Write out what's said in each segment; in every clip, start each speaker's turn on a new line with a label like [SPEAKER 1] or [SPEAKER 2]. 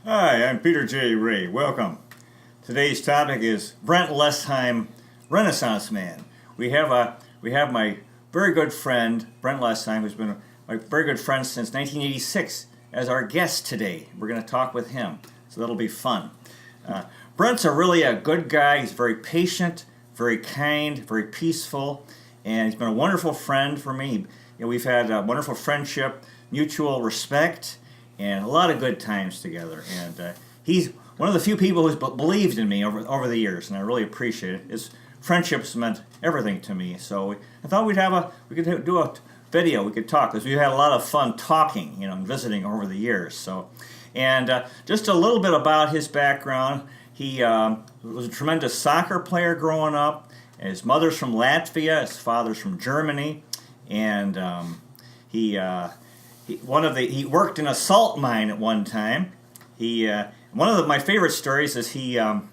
[SPEAKER 1] Hi, I'm Peter J. Ray. Welcome. Today's topic is Brent Lesheim, Renaissance Man. We have my very good friend Brent Lesheim, who's been my very good friend since 1986, as our guest today. We're going to talk with him, so that'll be fun. Brent's really a good guy. He's very patient, very kind, very peaceful, and he's been a wonderful friend for me. We've had a wonderful friendship, mutual respect, and a lot of good times together. And he's one of the few people who's believed in me over the years, and I really appreciate it. His friendships meant everything to me. So I thought we could do a video. We could talk because we had a lot of fun talking, and visiting over the years. So, and just a little bit about his background. He was a tremendous soccer player growing up. His mother's from Latvia. His father's from Germany, and he worked in a salt mine at one time. One of my favorite stories is when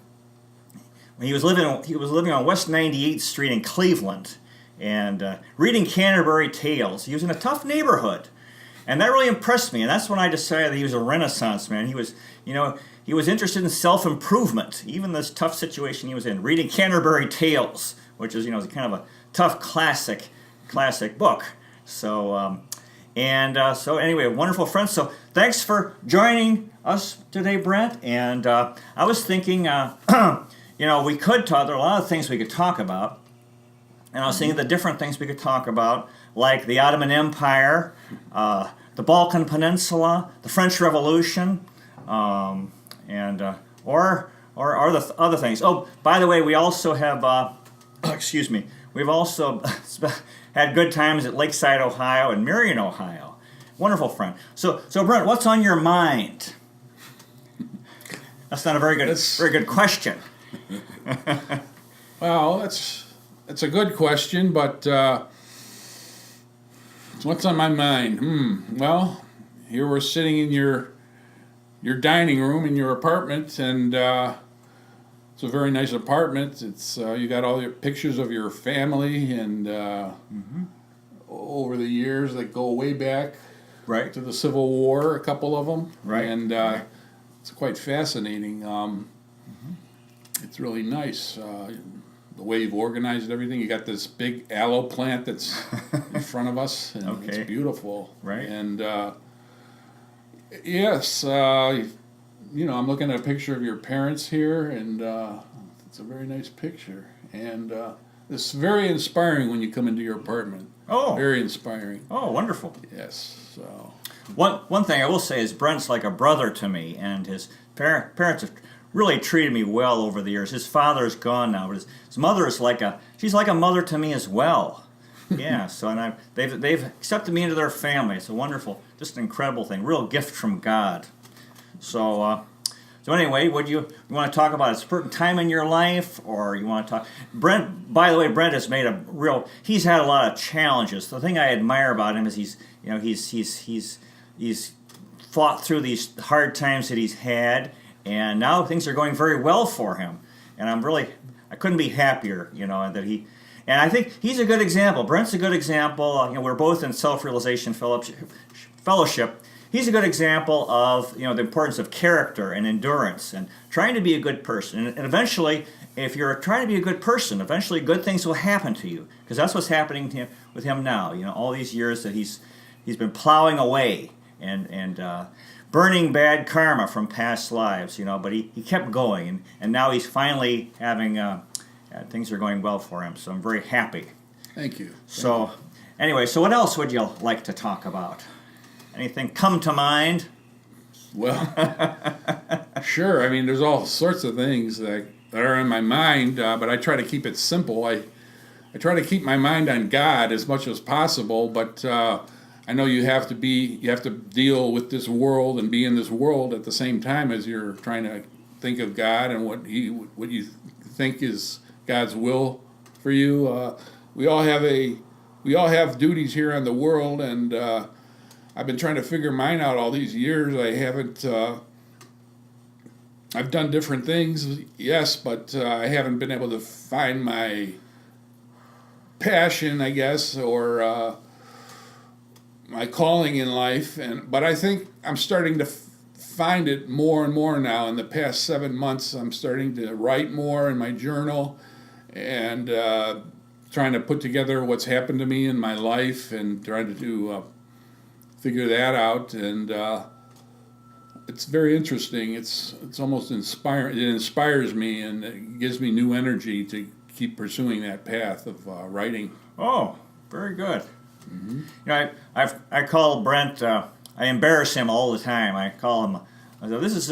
[SPEAKER 1] he was living on West 98th Street in Cleveland, and reading Canterbury Tales. He was in a tough neighborhood, and that really impressed me. And that's when I decided that he was a Renaissance man. He was interested in self-improvement, even this tough situation he was in. Reading Canterbury Tales, which is kind of a tough classic book. So. So anyway, wonderful friends. So thanks for joining us today, Brent. And I was thinking, we could talk. There are a lot of things we could talk about. And I was thinking the different things we could talk about, like the Ottoman Empire, the Balkan Peninsula, the French Revolution, or the other things. Oh, by the way, we also have, we've also had good times at Lakeside, Ohio, and Marion, Ohio. Wonderful friend. So Brent, what's on your mind? That's not a very good question.
[SPEAKER 2] Well, it's a good question, but what's on my mind? Well, here we're sitting in your dining room in your apartment, and it's a very nice apartment. It's you got all your pictures of your family, and over the years that go way back,
[SPEAKER 1] right,
[SPEAKER 2] to the Civil War, a couple of them,
[SPEAKER 1] right,
[SPEAKER 2] and it's quite fascinating. It's really nice the way you've organized everything. You got this big aloe plant that's in front of us, and
[SPEAKER 1] okay,
[SPEAKER 2] it's beautiful,
[SPEAKER 1] right,
[SPEAKER 2] and yes. I'm looking at a picture of your parents here, and it's a very nice picture. And it's very inspiring when you come into your apartment.
[SPEAKER 1] Oh.
[SPEAKER 2] Very inspiring.
[SPEAKER 1] Oh, wonderful.
[SPEAKER 2] Yes. So.
[SPEAKER 1] One thing I will say is Brent's like a brother to me, and his parents have really treated me well over the years. His father's gone now, but his mother is she's like a mother to me as well. Yeah, so they've accepted me into their family. It's a wonderful, just an incredible thing, real gift from God. So anyway, you want to talk about a certain time in your life, or you want to talk? Brent, by the way, Brent has made he's had a lot of challenges. The thing I admire about him is he's fought through these hard times that he's had, and now things are going very well for him. And I couldn't be happier, and I think he's a good example. Brent's a good example. We're both in self-realization fellowship. He's a good example of the importance of character and endurance and trying to be a good person. And eventually, if you're trying to be a good person, eventually good things will happen to you, because that's what's happening with him now. All these years that he's been plowing away and burning bad karma from past lives. But he kept going, and now he's finally having things are going well for him. So I'm very happy.
[SPEAKER 2] Thank you.
[SPEAKER 1] Anyway, so what else would you like to talk about? Anything come to mind?
[SPEAKER 2] Well, sure. I mean, there's all sorts of things that are in my mind, but I try to keep it simple. I try to keep my mind on God as much as possible, but I know you have to deal with this world and be in this world at the same time as you're trying to think of God and what you think is God's will for you. We all have duties here on the world, and I've been trying to figure mine out all these years. I've done different things, yes, but I haven't been able to find my passion, I guess, or my calling in life. But I think I'm starting to find it more and more now. In the past 7 months, I'm starting to write more in my journal and trying to put together what's happened to me in my life and trying to figure that out. And it's very interesting. It's almost inspiring. It inspires me and it gives me new energy to keep pursuing that path of writing.
[SPEAKER 1] Oh, very good. You know, I call Brent. I embarrass him all the time. I call him. I say, this is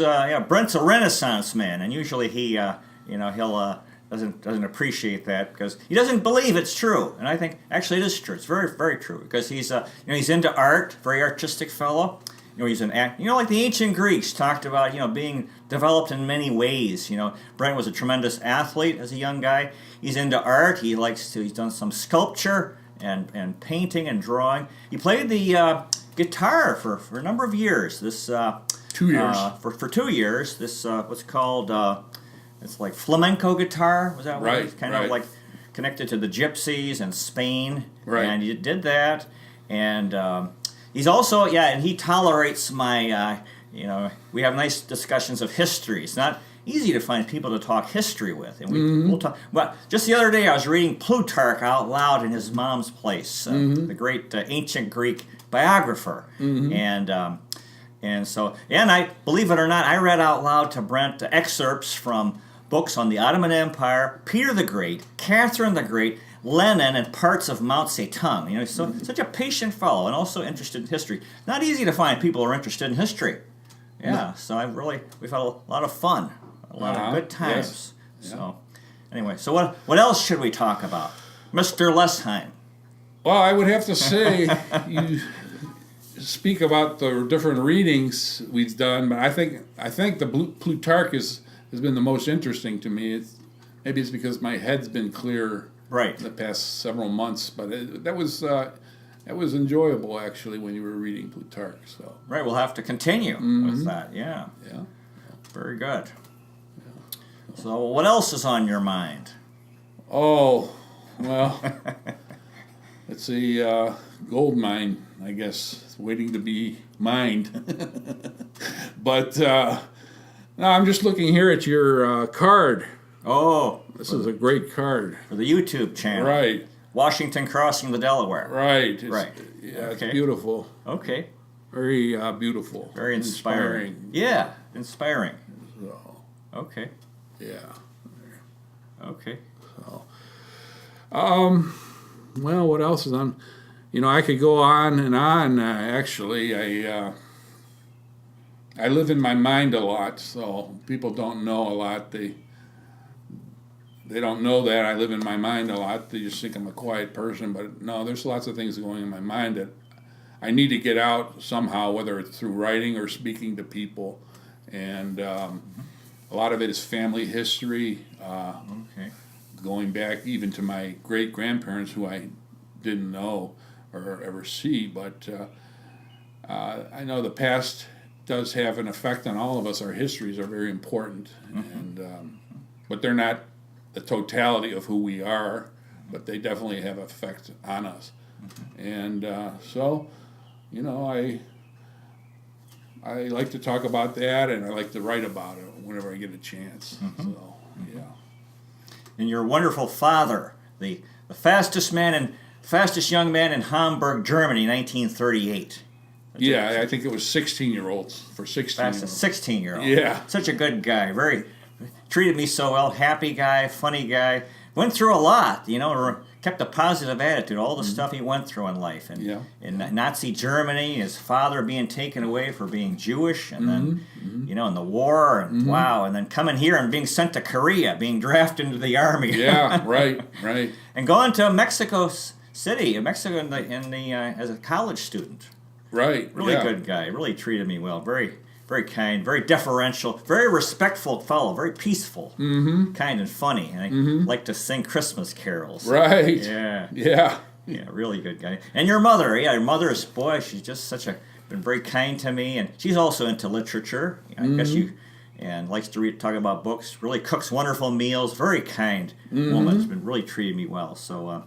[SPEAKER 1] Brent's a Renaissance man, and usually he he'll doesn't appreciate that because he doesn't believe it's true. And I think actually it is true. It's very, very true because he's he's into art, very artistic fellow. He's an act. Like the ancient Greeks talked about, being developed in many ways. Brent was a tremendous athlete as a young guy. He's into art. He's done some sculpture and painting and drawing. He played the guitar for a number of years. This
[SPEAKER 2] 2 years.
[SPEAKER 1] For 2 years. This what's called it's like flamenco guitar. Was that what it was? Kind of like connected to the gypsies and Spain.
[SPEAKER 2] Right.
[SPEAKER 1] And he did that. And he's also and he tolerates my we have nice discussions of history. It's not easy to find people to talk history with, and we'll talk. Well, just the other day I was reading Plutarch out loud in his mom's place, the great ancient Greek biographer, and I believe it or not, I read out loud to Brent excerpts from books on the Ottoman Empire, Peter the Great, Catherine the Great, Lenin, and parts of Mao Zedong. Such a patient fellow and also interested in history. Not easy to find people who are interested in history. Yeah, so we've had a lot of fun, a lot of good times.
[SPEAKER 2] Yes.
[SPEAKER 1] So, anyway, so what else should we talk about, Mr. Lesheim?
[SPEAKER 2] Well, I would have to say you speak about the different readings we've done, but I think the Plutarch has been the most interesting to me. Maybe it's because my head's been clear the past several months, but that was enjoyable actually when you were reading Plutarch. So
[SPEAKER 1] we'll have to continue with that. Yeah, very good. Yeah. So what else is on your mind?
[SPEAKER 2] Oh, well, it's a gold mine, I guess, waiting to be mined. But no, I'm just looking here at your card.
[SPEAKER 1] Oh,
[SPEAKER 2] this is a great card
[SPEAKER 1] for the YouTube channel.
[SPEAKER 2] Right.
[SPEAKER 1] Washington crossing the Delaware.
[SPEAKER 2] Right.
[SPEAKER 1] Right.
[SPEAKER 2] Yeah, it's beautiful.
[SPEAKER 1] Okay.
[SPEAKER 2] Very beautiful.
[SPEAKER 1] Very inspiring. Yeah, inspiring.
[SPEAKER 2] So,
[SPEAKER 1] okay.
[SPEAKER 2] Yeah.
[SPEAKER 1] Okay.
[SPEAKER 2] So, well, what else is on? I could go on and on. Actually, I live in my mind a lot, so people don't know a lot. They don't know that I live in my mind a lot. They just think I'm a quiet person, but no, there's lots of things going in my mind that I need to get out somehow, whether it's through writing or speaking to people. And a lot of it is family history, going back even to my great-grandparents who I didn't know or ever see. But I know the past does have an effect on all of us. Our histories are very important, and but they're not the totality of who we are, but they definitely have effect on us. And so, I like to talk about that, and I like to write about it whenever I get a chance. So, yeah.
[SPEAKER 1] And your wonderful father, the fastest young man in Hamburg, Germany, 1938.
[SPEAKER 2] Yeah, I think it was 16-year-olds for 16-year-olds.
[SPEAKER 1] Fastest 16-year-old.
[SPEAKER 2] Yeah.
[SPEAKER 1] Such a good guy. Treated me so well. Happy guy, funny guy. Went through a lot, kept a positive attitude, all the stuff he went through in life. And in Nazi Germany, his father being taken away for being Jewish, and then, in the war, and wow, and then coming here and being sent to Korea, being drafted into the army.
[SPEAKER 2] Yeah, right.
[SPEAKER 1] And going to Mexico City, Mexico as a college student.
[SPEAKER 2] Right.
[SPEAKER 1] Really good guy. Really treated me well. Very, very kind, very deferential, very respectful fellow, very peaceful, kind and funny. And I like to sing Christmas carols.
[SPEAKER 2] Right.
[SPEAKER 1] Yeah.
[SPEAKER 2] Yeah.
[SPEAKER 1] Yeah, really good guy. And your mother, your mother's, boy, she's just been very kind to me. And she's also into literature. I guess and likes to talk about books, really cooks wonderful meals, very kind woman. Has been really treated me well. So,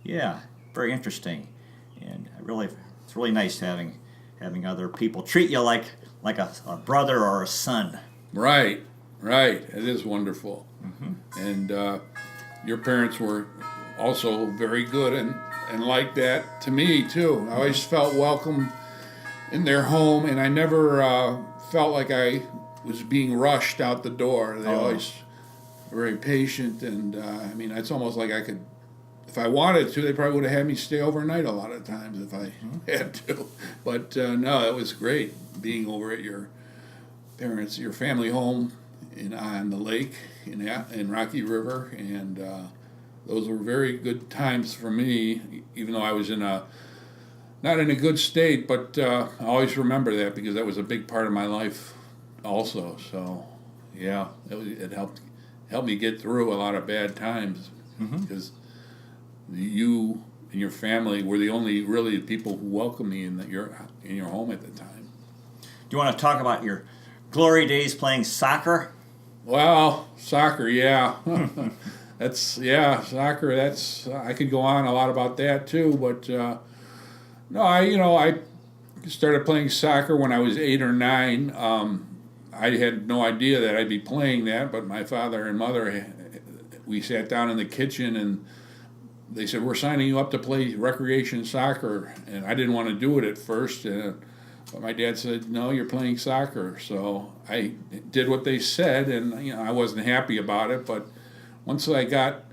[SPEAKER 1] very interesting. And it's really nice having having other people treat you like a brother or a son.
[SPEAKER 2] Right, right. It is wonderful. And your parents were also very good and like that to me too. I always felt welcome in their home, and I never felt like I was being rushed out the door. They always were very patient, and I mean, it's almost like I could, if I wanted to, they probably would have had me stay overnight a lot of times if I had to. But no, it was great being over at your parents, your family home on the lake in Rocky River, and those were very good times for me, even though I was not in a good state, but I always remember that because that was a big part of my life also. So yeah, it helped me get through a lot of bad times because you and your family were the only really people who welcomed me in your home at the time.
[SPEAKER 1] Do you want to talk about your glory days playing soccer?
[SPEAKER 2] Well, soccer, yeah. Soccer. I could go on a lot about that too, but no, I started playing soccer when I was 8 or 9. I had no idea that I'd be playing that, but my father and mother, we sat down in the kitchen and they said, "We're signing you up to play recreation soccer," and I didn't want to do it at first. But my dad said, "No, you're playing soccer." So I did what they said, and I wasn't happy about it. But once I got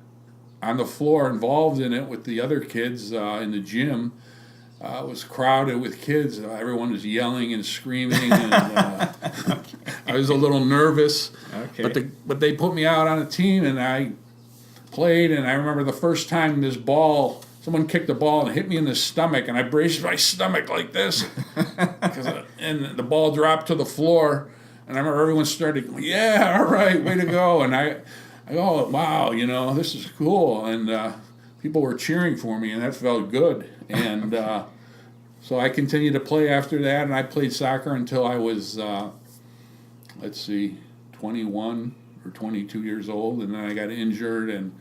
[SPEAKER 2] on the floor involved in it with the other kids in the gym, it was crowded with kids. Everyone was yelling and screaming, and I was a little nervous.
[SPEAKER 1] Okay.
[SPEAKER 2] But they put me out on a team, and I played. And I remember the first time someone kicked the ball and hit me in the stomach, and I braced my stomach like this, and the ball dropped to the floor. And I remember everyone started going, "Yeah, all right, way to go!" And I go, "Wow, this is cool." And people were cheering for me, and that felt good. And so I continued to play after that, and I played soccer until I was, 21 or 22 years old, and then I got injured, and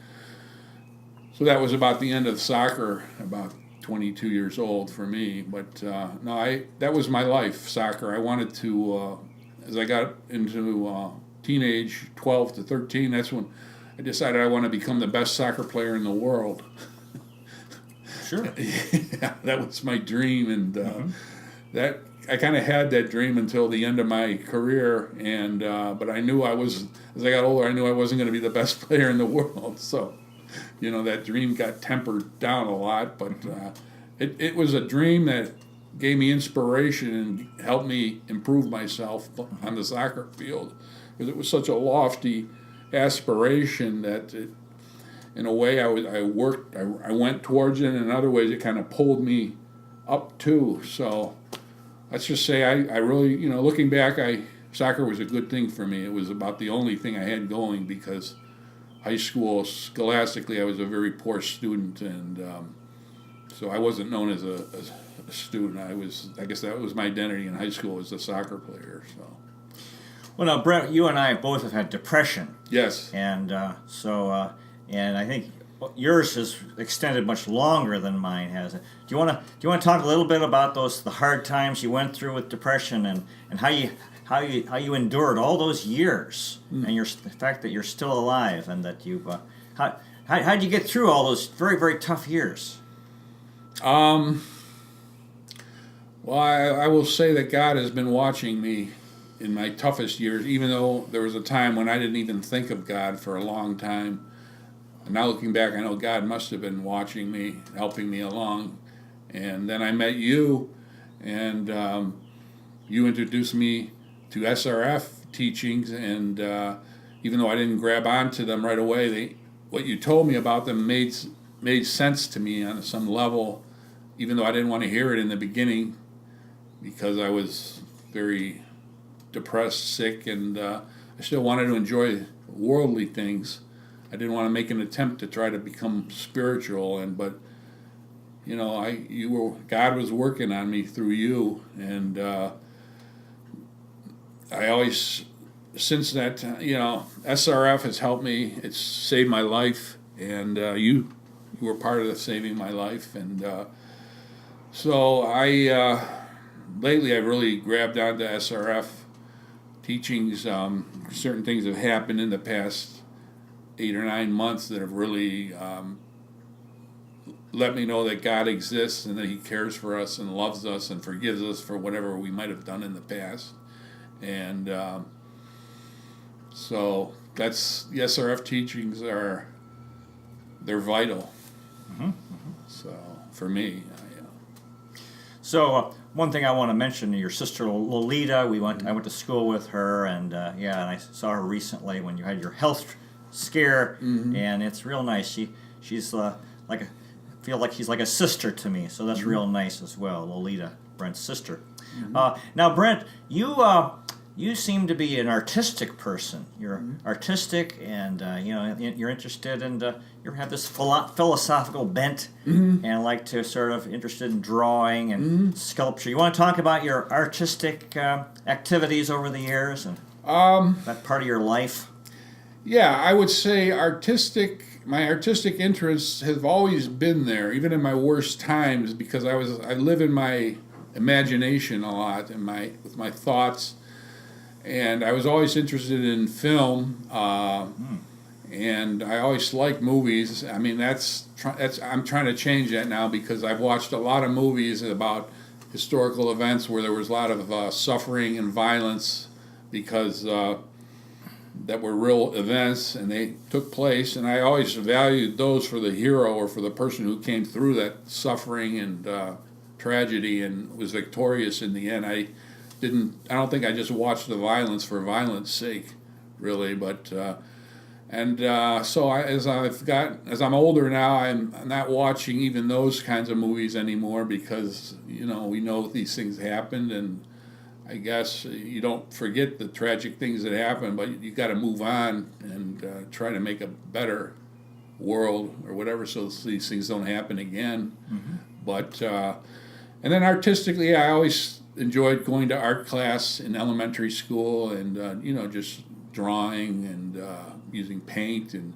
[SPEAKER 2] so that was about the end of soccer, about 22 years old for me. But no, that was my life, soccer. I wanted to, as I got into teenage, 12 to 13, that's when I decided I want to become the best soccer player in the world.
[SPEAKER 1] Sure.
[SPEAKER 2] Yeah, that was my dream, and that I kind of had that dream until the end of my career. And but I knew as I got older, I knew I wasn't going to be the best player in the world. So, that dream got tempered down a lot. But it was a dream that gave me inspiration and helped me improve myself on the soccer field, because it was such a lofty aspiration that in a way, I went towards it, and in other ways, it kind of pulled me up too. So let's just say I really, looking back, soccer was a good thing for me. It was about the only thing I had going, because high school, scholastically, I was a very poor student, and so I wasn't known as a student. I guess that was my identity in high school, as a soccer player. So.
[SPEAKER 1] Well, now, Brent, you and I both have had depression.
[SPEAKER 2] Yes.
[SPEAKER 1] And and I think yours has extended much longer than mine has. Do you want to talk a little bit about the hard times you went through with depression, and how you endured all those years, and the fact that you're still alive, and that you've how'd you get through all those very, very tough years?
[SPEAKER 2] Well, I will say that God has been watching me in my toughest years, even though there was a time when I didn't even think of God for a long time. And now looking back, I know God must have been watching me, helping me along. And then I met you, and you introduced me to SRF teachings, and even though I didn't grab onto them right away, what you told me about them made sense to me on some level, even though I didn't want to hear it in the beginning, because I was very depressed, sick, and I still wanted to enjoy worldly things. I didn't want to make an attempt to try to become spiritual, but God was working on me through you, and I always, since that, SRF has helped me. It's saved my life, and you were part of saving my life, and so I lately I really grabbed onto SRF teachings. Certain things have happened in the past 8 or 9 months that have really let me know that God exists and that He cares for us and loves us and forgives us for whatever we might have done in the past. And so that's the SRF teachings they're vital. So for me,
[SPEAKER 1] So one thing I want to mention, your sister Lolita, I went to school with her, and and I saw her recently when you had your health scare, and it's real nice. She's like I feel like she's like a sister to me, so that's real nice as well. Lolita, Brent's sister. Now, Brent, you seem to be an artistic person. You're artistic, and you're interested in you have this philosophical bent, and like to sort of interested in drawing and sculpture. You want to talk about your artistic activities over the years and that part of your life?
[SPEAKER 2] Yeah, I would say my artistic interests have always been there, even in my worst times, because I live in my imagination a lot and with my thoughts. And I was always interested in film, and I always liked movies. I mean, I'm trying to change that now because I've watched a lot of movies about historical events where there was a lot of suffering and violence because that were real events and they took place. And I always valued those for the hero or for the person who came through that suffering and tragedy and was victorious in the end. I don't think I just watched the violence for violence sake, really. But so as I'm older now, I'm not watching even those kinds of movies anymore because we know these things happened, and I guess you don't forget the tragic things that happened, but you got to move on and try to make a better world or whatever, so these things don't happen again. But and then artistically, I always enjoyed going to art class in elementary school and just drawing and using paint and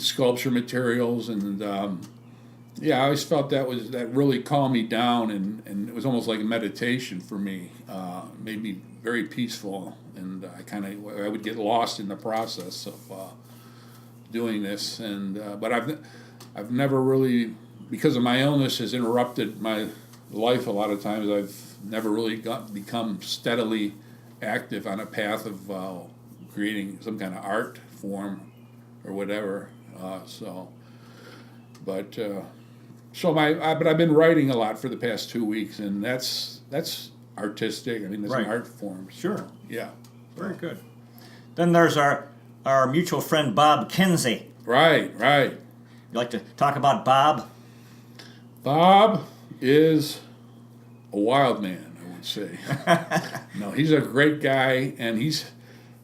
[SPEAKER 2] sculpture materials and I always felt that really calmed me down and it was almost like a meditation for me. Made me very peaceful, and I would get lost in the process of doing this. And but I've never really, because of my illness, has interrupted my life a lot of times. I've never really become steadily active on a path of creating some kind of art form or whatever. But I've been writing a lot for the past 2 weeks, and that's artistic. I mean, that's an art form.
[SPEAKER 1] Sure.
[SPEAKER 2] Yeah.
[SPEAKER 1] Very good. Then there's our mutual friend Bob McKenzie.
[SPEAKER 2] Right.
[SPEAKER 1] You like to talk about Bob?
[SPEAKER 2] Bob is a wild man, I would say. No, he's a great guy, and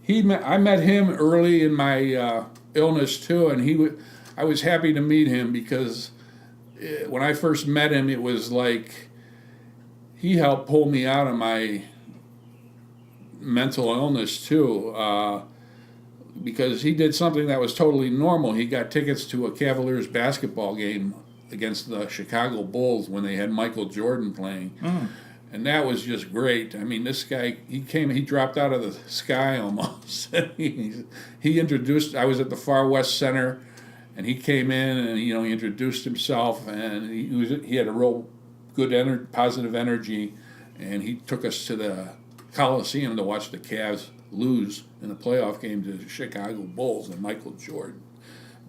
[SPEAKER 2] I met him early in my illness too, and I was happy to meet him because when I first met him, it was like he helped pull me out of my mental illness too, because he did something that was totally normal. He got tickets to a Cavaliers basketball game against the Chicago Bulls when they had Michael Jordan playing. And that was just great. I mean, this guy, he dropped out of the sky almost. he introduced, I was at the Far West Center, and he came in and, he introduced himself, and he had a real good positive energy, and he took us to the Coliseum to watch the Cavs lose in the playoff game to the Chicago Bulls and Michael Jordan.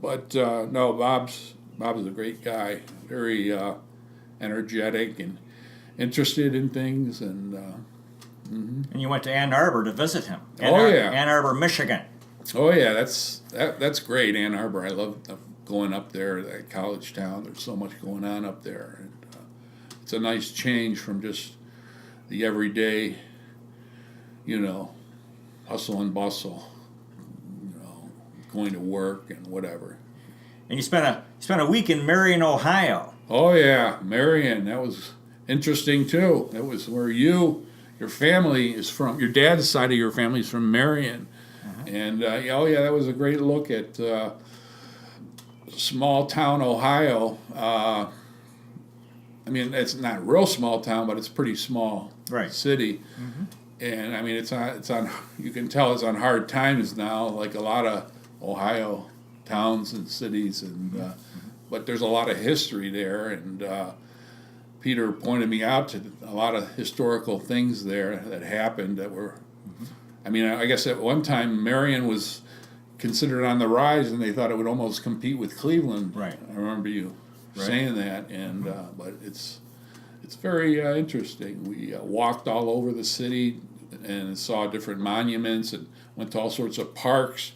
[SPEAKER 2] But no, Bob's a great guy, very energetic and interested in things, and
[SPEAKER 1] And you went to Ann Arbor to visit him.
[SPEAKER 2] Yeah,
[SPEAKER 1] Ann Arbor, Michigan.
[SPEAKER 2] Oh yeah, that's great, Ann Arbor. I love going up there, that college town. There's so much going on up there, and it's a nice change from just the everyday, hustle and bustle, going to work and whatever.
[SPEAKER 1] And you spent a week in Marion, Ohio.
[SPEAKER 2] Oh yeah, Marion. That was interesting too. That was where your family is from. Your dad's side of your family is from Marion. And that was a great look at small town Ohio. I mean, it's not a real small town, but it's a pretty small
[SPEAKER 1] Right.
[SPEAKER 2] city. And I mean, it's on. You can tell it's on hard times now, like a lot of Ohio towns and cities, and but there's a lot of history there. And Peter pointed me out to a lot of historical things there that happened that were. I mean, I guess at one time Marion was considered on the rise, and they thought it would almost compete with Cleveland.
[SPEAKER 1] Right.
[SPEAKER 2] I remember you saying that, and but it's very interesting. We walked all over the city and saw different monuments and went to all sorts of parks.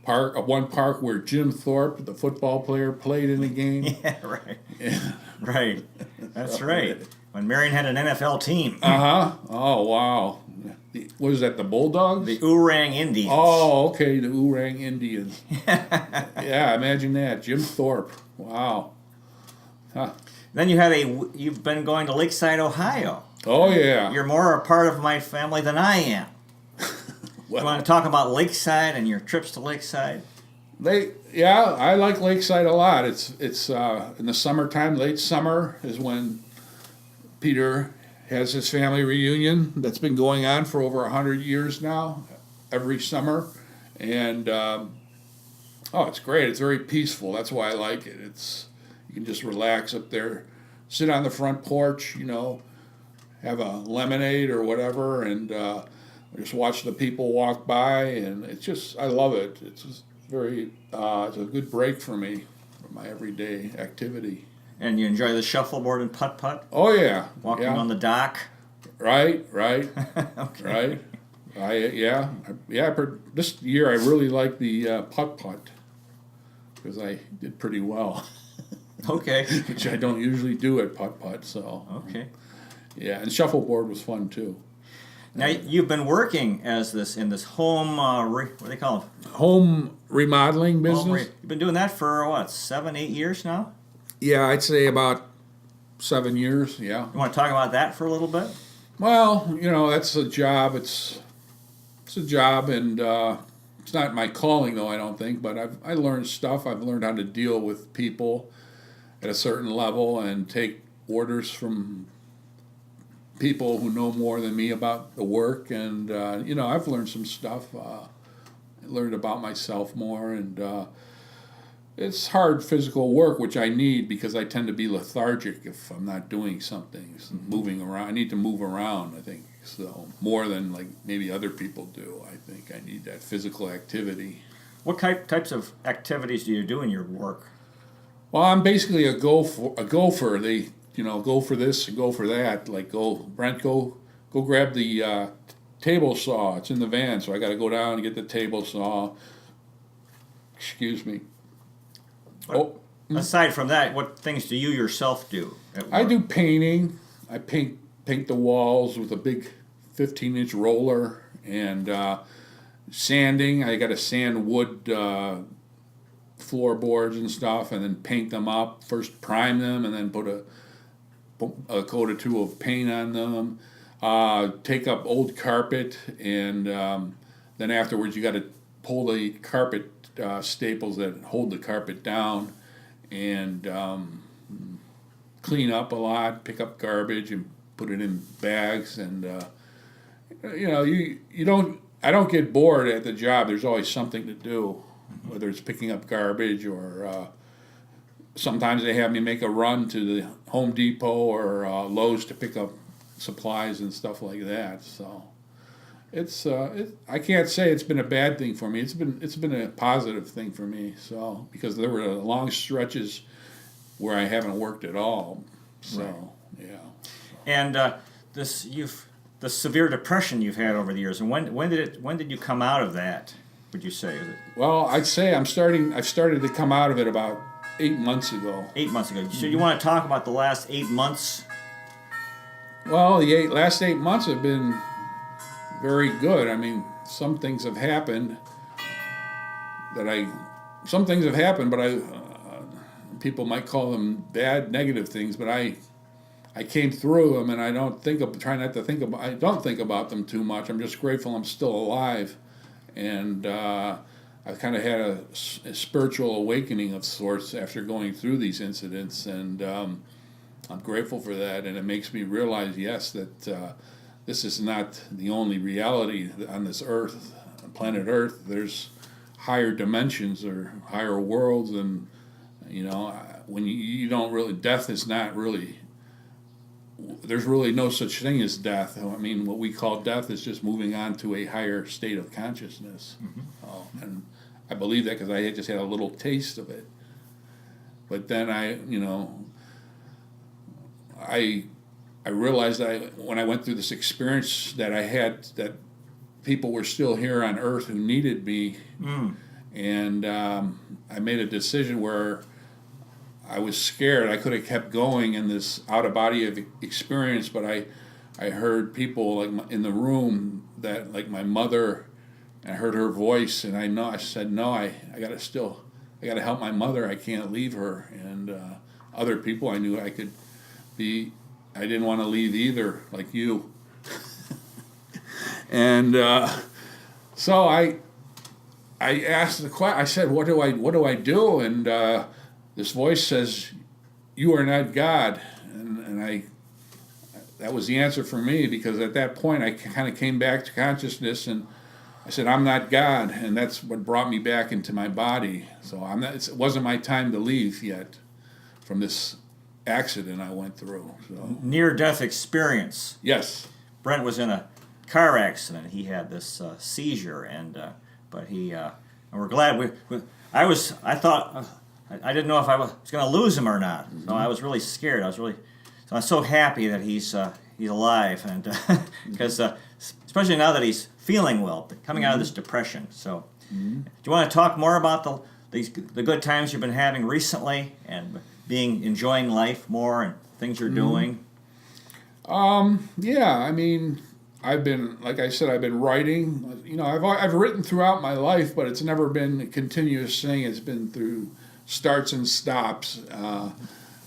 [SPEAKER 2] One park where Jim Thorpe, the football player, played in the game.
[SPEAKER 1] Yeah, right. Right. That's right. When Marion had an NFL team.
[SPEAKER 2] Oh, wow. What is that, the Bulldogs?
[SPEAKER 1] The Oorang Indians.
[SPEAKER 2] Oh, okay, the Oorang Indians. Yeah, imagine that. Jim Thorpe. Wow. Huh.
[SPEAKER 1] Then you've been going to Lakeside, Ohio.
[SPEAKER 2] Oh, yeah.
[SPEAKER 1] You're more a part of my family than I am. You want to talk about Lakeside and your trips to Lakeside?
[SPEAKER 2] Yeah, I like Lakeside a lot. It's in the summertime. Late summer is when Peter has his family reunion that's been going on for over 100 years now, every summer, and it's great. It's very peaceful. That's why I like it. You can just relax up there, sit on the front porch, have a lemonade or whatever, and just watch the people walk by, and I love it. It's just it's a good break for me from my everyday activity.
[SPEAKER 1] And you enjoy the shuffleboard and putt-putt?
[SPEAKER 2] Oh, yeah.
[SPEAKER 1] Walking on the dock?
[SPEAKER 2] Right.
[SPEAKER 1] Okay.
[SPEAKER 2] Right. This year I really like the putt-putt because I did pretty well.
[SPEAKER 1] Okay.
[SPEAKER 2] Which I don't usually do at putt-putt, so.
[SPEAKER 1] Okay.
[SPEAKER 2] Yeah, and shuffleboard was fun, too.
[SPEAKER 1] Now, you've been working in this home, what do they call it?
[SPEAKER 2] Home remodeling business?
[SPEAKER 1] You've been doing that for, 7, 8 years now?
[SPEAKER 2] Yeah, I'd say about 7 years, yeah.
[SPEAKER 1] You want to talk about that for a little bit?
[SPEAKER 2] Well, that's a job. It's a job, and it's not my calling, though, I don't think, but I learned stuff. I've learned how to deal with people at a certain level and take orders from people who know more than me about the work, and I've learned some stuff. I learned about myself more, and it's hard physical work, which I need because I tend to be lethargic if I'm not doing something, moving around. I need to move around, I think, so more than like maybe other people do. I think I need that physical activity.
[SPEAKER 1] What types of activities do you do in your work?
[SPEAKER 2] Well, I'm basically a gopher. They go for this and go for that. Like, Brent, go grab the table saw. It's in the van, so I got to go down and get the table saw. Excuse me.
[SPEAKER 1] Aside from that, what things do you yourself do at work?
[SPEAKER 2] I do painting. I paint the walls with a big 15-inch roller, and sanding. I got to sand wood floorboards and stuff, and then paint them up. First prime them, and then put a coat or two of paint on them. Take up old carpet, and then afterwards you got to pull the carpet staples that hold the carpet down, and clean up a lot. Pick up garbage and put it in bags, and you don't. I don't get bored at the job. There's always something to do, whether it's picking up garbage or. Sometimes they have me make a run to the Home Depot or Lowe's to pick up supplies and stuff like that. So I can't say it's been a bad thing for me. It's been a positive thing for me. So because there were long stretches where I haven't worked at all. So right. Yeah.
[SPEAKER 1] And the severe depression you've had over the years, and when did you come out of that? Would you say?
[SPEAKER 2] Well, I'd say I've started to come out of it about 8 months ago.
[SPEAKER 1] 8 months ago. So you want to talk about the last 8 months?
[SPEAKER 2] Well, the last 8 months have been very good. I mean, some things have happened, but people might call them bad, negative things. But I came through them, and I don't think about them too much. I'm just grateful I'm still alive, and I've kind of had a spiritual awakening of sorts after going through these incidents, and I'm grateful for that, and it makes me realize, yes, that this is not the only reality on this earth, planet Earth. There's higher dimensions or higher worlds, and when you don't really, death is not really, there's really no such thing as death. I mean, what we call death is just moving on to a higher state of consciousness. And I believe that because I had just had a little taste of it. But then I realized that when I went through this experience that I had, that people were still here on Earth who needed me. And I made a decision where I was scared. I could have kept going in this out-of-body experience, but I heard people in the room that, like my mother, I heard her voice, and I said, no, I gotta help my mother. I can't leave her. And other people I knew I could be, I didn't want to leave either, like you. And so I asked the question. I said, "What do I do?" And this voice says, "You are not God." And that was the answer for me, because at that point I kind of came back to consciousness, and I said, "I'm not God," and that's what brought me back into my body. So it wasn't my time to leave yet from this accident I went through. So.
[SPEAKER 1] Near-death experience.
[SPEAKER 2] Yes.
[SPEAKER 1] Brent was in a car accident. He had this seizure, but and we're glad I thought I didn't know if I was going to lose him or not. So I was really scared. So I'm so happy that he's alive, and because especially now that he's feeling well, coming out of this depression. So, do you want to talk more about the good times you've been having recently, and enjoying life more, and things you're doing?
[SPEAKER 2] Yeah, I mean, like I said, I've been writing. I've written throughout my life, but it's never been a continuous thing. It's been through starts and stops,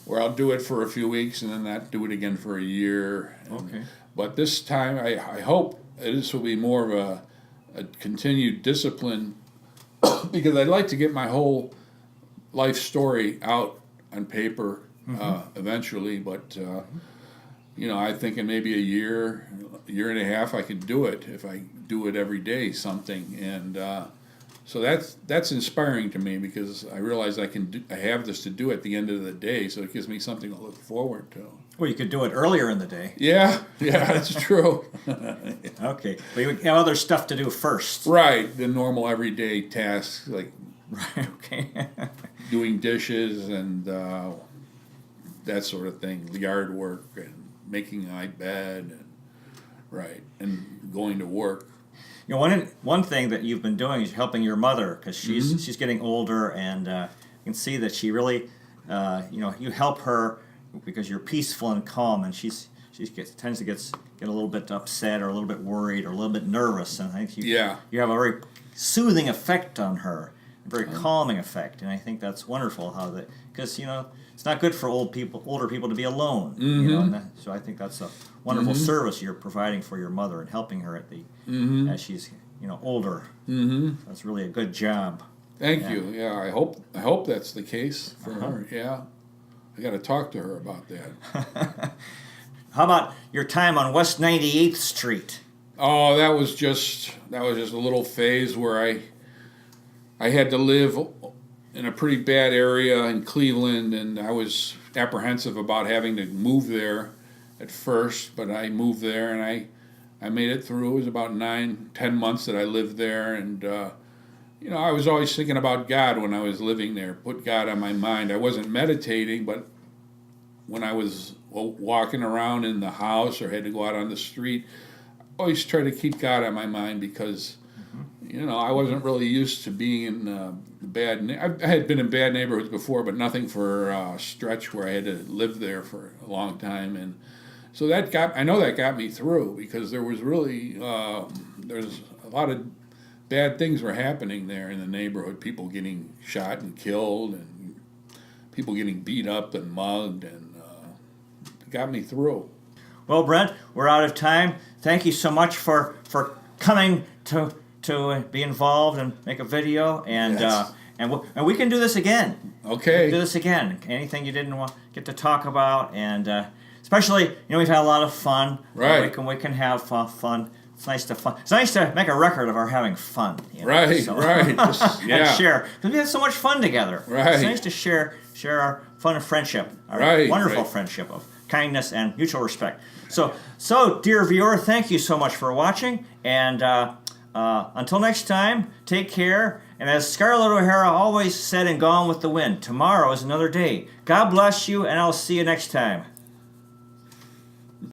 [SPEAKER 2] where I'll do it for a few weeks and then not do it again for a year.
[SPEAKER 1] Okay.
[SPEAKER 2] But this time, I hope this will be more of a continued discipline, because I'd like to get my whole life story out on paper eventually. But I think in maybe a year and a half, I could do it if I do it every day, something. And so that's inspiring to me, because I realize I have this to do at the end of the day, so it gives me something to look forward to.
[SPEAKER 1] Well, you could do it earlier in the day.
[SPEAKER 2] Yeah, that's true.
[SPEAKER 1] Okay, but you have other stuff to do first.
[SPEAKER 2] Right, the normal everyday tasks, like
[SPEAKER 1] okay.
[SPEAKER 2] doing dishes and that sort of thing, yard work and making my bed, and going to work.
[SPEAKER 1] One thing that you've been doing is helping your mother, because she's getting older, and you can see that she really, you help her because you're peaceful and calm, and she tends to get a little bit upset or a little bit worried or a little bit nervous, and I think you have a very soothing effect on her, a very calming effect, and I think that's wonderful because it's not good for older people to be alone, so I think that's a wonderful service you're providing for your mother and helping her as she's older. That's really a good job.
[SPEAKER 2] Thank you. Yeah, I hope that's the case for her. Yeah, I got to talk to her about that.
[SPEAKER 1] How about your time on West 98th Street?
[SPEAKER 2] Oh, that was just a little phase where I had to live in a pretty bad area in Cleveland, and I was apprehensive about having to move there at first, but I moved there, and I made it through. It was about 9-10 months that I lived there, and I was always thinking about God when I was living there, put God on my mind. I wasn't meditating, but when I was walking around in the house or had to go out on the street, I always tried to keep God on my mind, because I wasn't really used to being in I had been in bad neighborhoods before, but nothing for a stretch where I had to live there for a long time. And so I know that got me through, because there was really, there's a lot of bad things were happening there in the neighborhood, people getting shot and killed, and people getting beat up and mugged, and it got me through.
[SPEAKER 1] Well, Brent, we're out of time. Thank you so much for coming to be involved and make a video, and and we can do this again.
[SPEAKER 2] Okay.
[SPEAKER 1] Do this again. Anything you didn't get to talk about, and especially, we've had a lot of fun.
[SPEAKER 2] Right.
[SPEAKER 1] We can have fun. It's nice to make a record of our having fun.
[SPEAKER 2] Right. Just, yeah.
[SPEAKER 1] And share, because we have so much fun together.
[SPEAKER 2] Right.
[SPEAKER 1] It's nice to share our fun and friendship, our wonderful friendship of kindness and mutual respect. So, dear viewer, thank you so much for watching, and until next time, take care. And as Scarlett O'Hara always said in Gone with the Wind, tomorrow is another day. God bless you, and I'll see you next time.